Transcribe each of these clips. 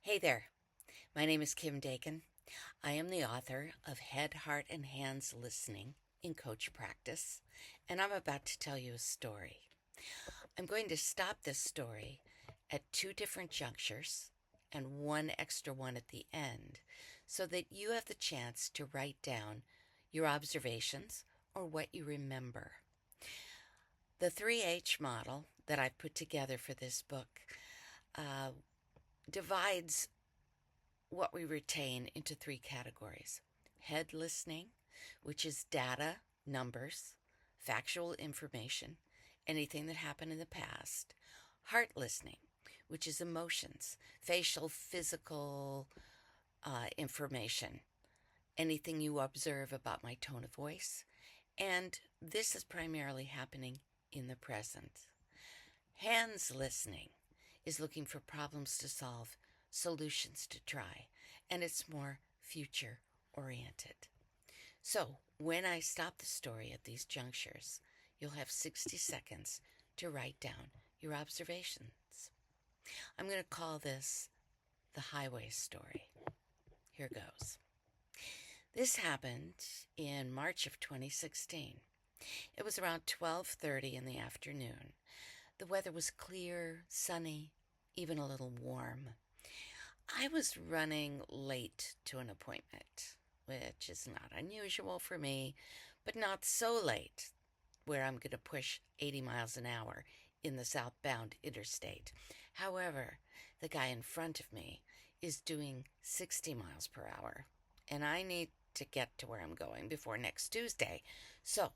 Hey there, my name is Kim Dakin. I am the author of Head, Heart, and Hands Listening in Coach Practice, and I'm about to tell you a story. I'm going to stop this story at two different junctures and one extra one at the end so that you have the chance to write down your observations or what you remember. The 3H model that I've put together for this book divides what we retain into three categories: head listening, which is data, numbers, factual information, anything that happened in the past; heart listening, which is emotions, facial, physical information, anything you observe about my tone of voice. And this is primarily happening in the present. Hands listening is looking for problems to solve, solutions to try, and it's more future oriented. So, when I stop the story at these junctures, you'll have 60 seconds to write down your observations. I'm going to call this the highway story. Here goes. This happened in March of 2016. It was around 12:30 in the afternoon. The weather was clear, sunny, even a little warm. I was running late to an appointment, which is not unusual for me, but not so late where I'm going to push 80 miles an hour in the southbound interstate. However, the guy in front of me is doing 60 miles per hour, and I need to get to where I'm going before next Tuesday, so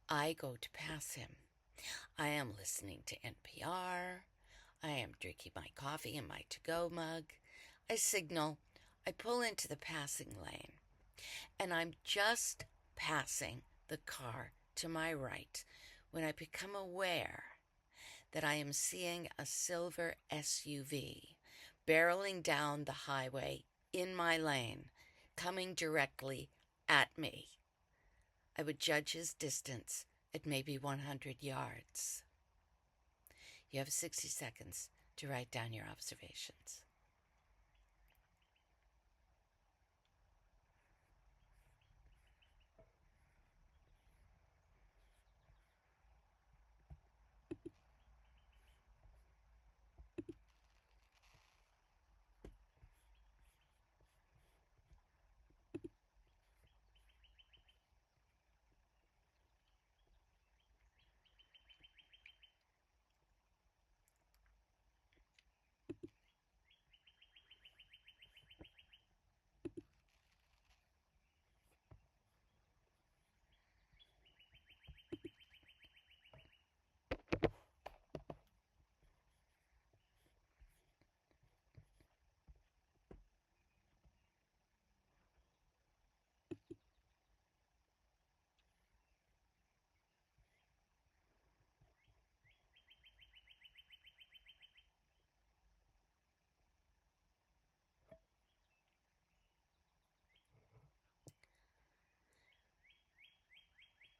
I go to pass him. I am listening to NPR. I am drinking my coffee in my to-go mug. I signal. I pull into the passing lane, and I'm just passing the car to my right when I become aware that I am seeing a silver SUV barreling down the highway in my lane, coming directly at me. I would judge his distance at maybe 100 yards. You have 60 seconds to write down your observations.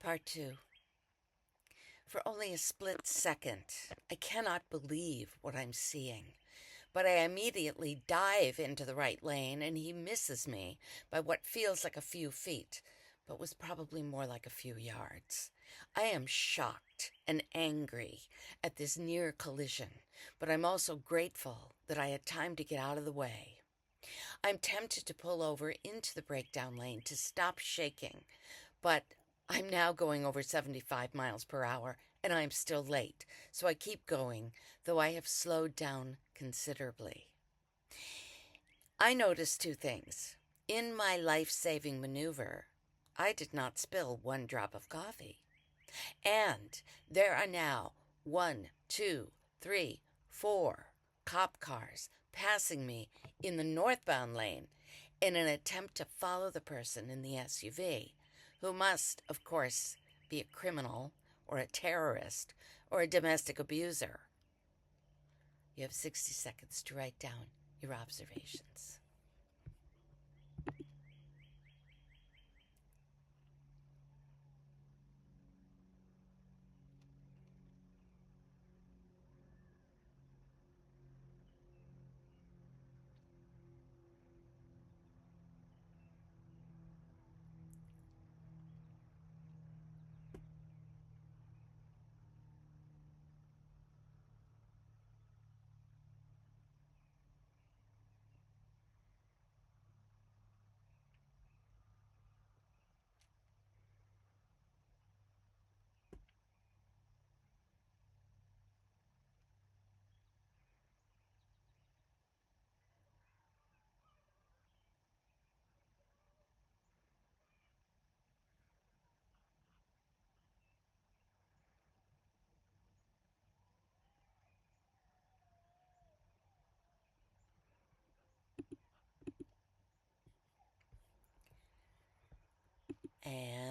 Part 2. For only a split second, I cannot believe what I'm seeing, but I immediately dive into the right lane and he misses me by what feels like a few feet, but was probably more like a few yards. I am shocked and angry at this near collision, but I'm also grateful that I had time to get out of the way. I'm tempted to pull over into the breakdown lane to stop shaking, but I'm now going over 75 miles per hour and I'm still late, so I keep going, though I have slowed down considerably. I noticed two things. In my life-saving maneuver, I did not spill one drop of coffee. And there are now 1, 2, 3, 4 cop cars passing me in the northbound lane in an attempt to follow the person in the SUV, who must, of course, be a criminal or a terrorist or a domestic abuser. You have 60 seconds to write down your observations.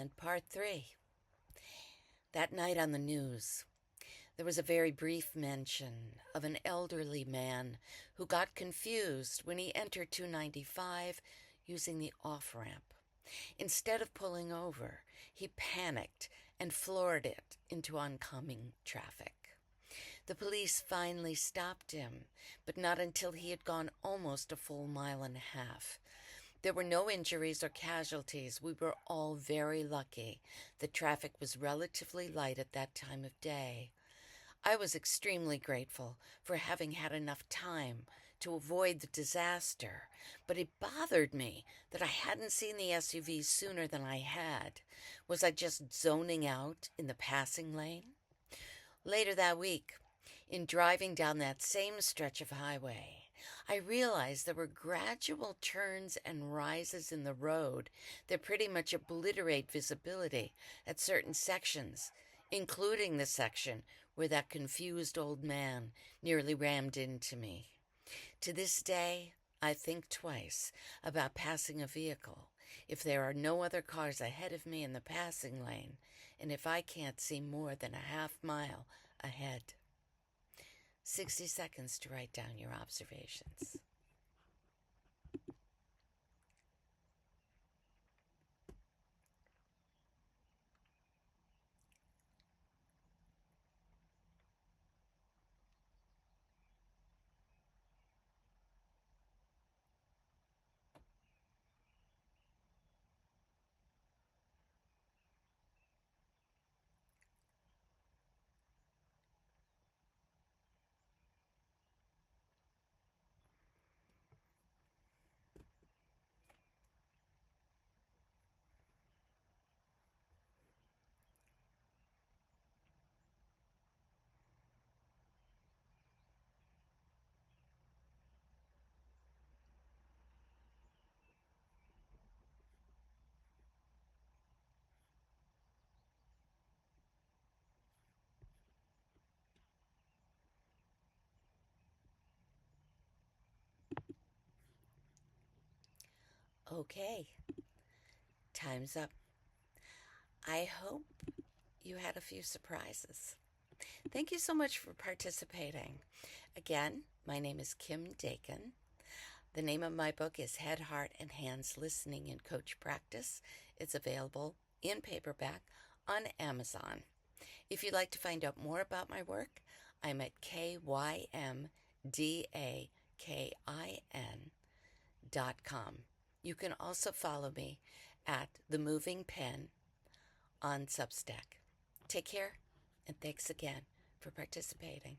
And part 3. That night on the news, there was a very brief mention of an elderly man who got confused when he entered 295 using the off-ramp. Instead of pulling over, he panicked and floored it into oncoming traffic. The police finally stopped him, but not until he had gone almost a full mile and a half. There were no injuries or casualties. We were all very lucky. The traffic was relatively light at that time of day. I was extremely grateful for having had enough time to avoid the disaster, but it bothered me that I hadn't seen the SUV sooner than I had. Was I just zoning out in the passing lane? Later that week, in driving down that same stretch of highway, I realized there were gradual turns and rises in the road that pretty much obliterate visibility at certain sections, including the section where that confused old man nearly rammed into me. To this day, I think twice about passing a vehicle if there are no other cars ahead of me in the passing lane, and if I can't see more than a half mile ahead. 60 seconds to write down your observations. Okay, time's up. I hope you had a few surprises. Thank you so much for participating. Again, my name is Kim Dakin. The name of my book is Head, Heart, and Hands Listening and Coach Practice. It's available in paperback on Amazon. If you'd like to find out more about my work, I'm at kymdakin.com. You can also follow me at The Moving Pen on Substack. Take care, and thanks again for participating.